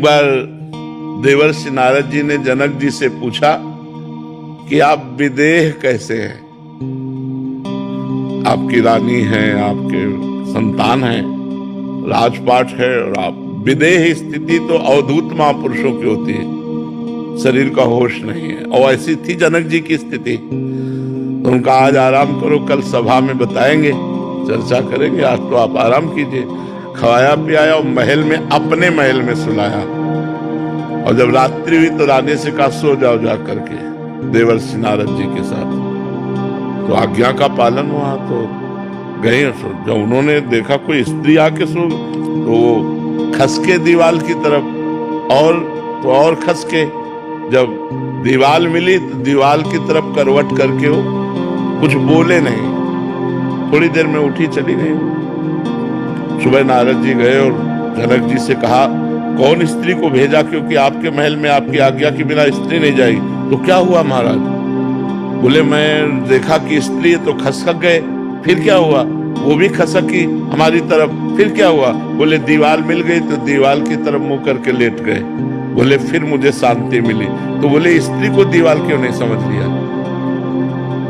बार देवर्षि नारद जी ने जनक जी से पूछा कि आप विदेह कैसे हैं? आपकी रानी है, आपके संतान है, राजपाट है, और आप विदेह स्थिति तो अवधूत महापुरुषों की होती है, शरीर का होश नहीं है, और ऐसी थी जनक जी की स्थिति। तो उनका आज आराम करो, कल सभा में बताएंगे, चर्चा करेंगे, आज तो आप आराम कीजिए। खवाया पियाया और महल में, अपने महल में सुलाया, और जब रात्रि हुई तो रानी से कहा सो जाओ जा करके देवर्षि नारद जी के साथ। तो आज्ञा का पालन हुआ, तो गए। जब उन्होंने देखा कोई स्त्री आके सो, तो वो खसके दीवाल की तरफ, और खसके। जब दीवाल मिली तो दीवाल की तरफ करवट करके वो कुछ बोले नहीं, थोड़ी देर में उठी चली गई। सुबह नारद जी गए और जनक जी से कहा कौन स्त्री को भेजा, क्योंकि आपके महल में आपकी आज्ञा के बिना स्त्री नहीं जाएगी। तो क्या हुआ महाराज? बोले मैं देखा कि स्त्री है तो खसक गए। फिर क्या हुआ? वो भी खसकी हमारी तरफ। फिर क्या हुआ? बोले दीवाल मिल गई तो दीवाल की तरफ मुंह करके लेट गए। बोले फिर मुझे शांति मिली। तो बोले स्त्री को दीवाल क्यों नहीं समझ लिया?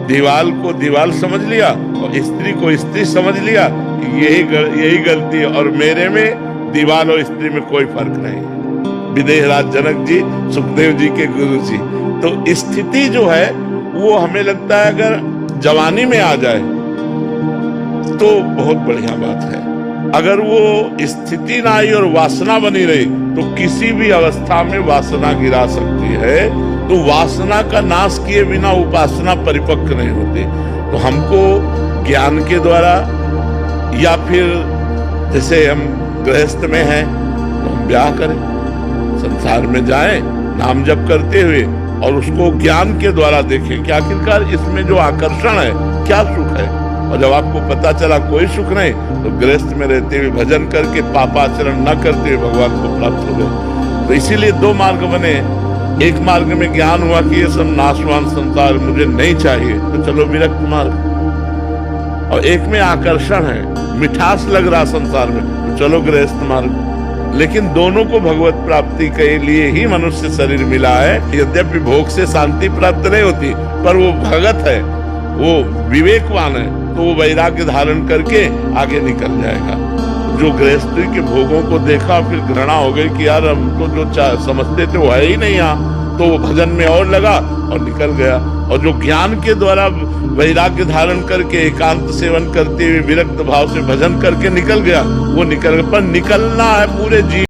दीवाल को दीवाल समझ लिया और स्त्री को स्त्री समझ लिया। यही गलती है, और मेरे में दीवाल और स्त्री में कोई फर्क नहीं। विदेहराज जनक जी, सुखदेव जी के गुरु जी। तो स्थिति जो है वो हमें लगता है अगर जवानी में आ जाए तो बहुत बढ़िया बात है। अगर वो स्थिति ना आई और वासना बनी रही तो किसी भी अवस्था में वासना गिरा सकती है। तो वासना का नाश किए बिना उपासना परिपक्व नहीं होती। तो हमको ज्ञान के द्वारा, या फिर जैसे हम गृहस्थ में हैं तो हम ब्याह करें, संसार में जाएं नाम जप करते हुए, और उसको ज्ञान के द्वारा देखें कि आखिरकार इसमें जो आकर्षण है क्या सुख है। और जब आपको पता चला कोई सुख नहीं, तो गृहस्थ में रहते हुए भजन करके पापाचरण न करते हुए भगवान को प्राप्त हो गए। तो इसीलिए दो मार्ग बने। एक मार्ग में ज्ञान हुआ कि ये सब नाशवान संसार मुझे नहीं चाहिए, तो चलो विरक्त मार्ग। और एक में आकर्षण है, मिठास लग रहा संसार में, तो चलो गृहस्थ मार्ग। लेकिन दोनों को भगवत प्राप्ति के लिए ही मनुष्य शरीर मिला है। यद्यपि भोग से शांति प्राप्त नहीं होती, पर वो भगत है, वो विवेकवान है, तो वो वैराग्य धारण करके आगे निकल जाएगा। जो गृहस्थी के भोगों को देखा फिर घृणा हो गई कि यार हम तो जो समझते थे वो है ही नहीं यहाँ, तो वो भजन में और लगा और निकल गया। और जो ज्ञान के द्वारा वैराग्य धारण करके एकांत सेवन करते हुए विरक्त भाव से भजन करके निकल गया, वो निकल गया। पर निकलना है पूरे जीवन।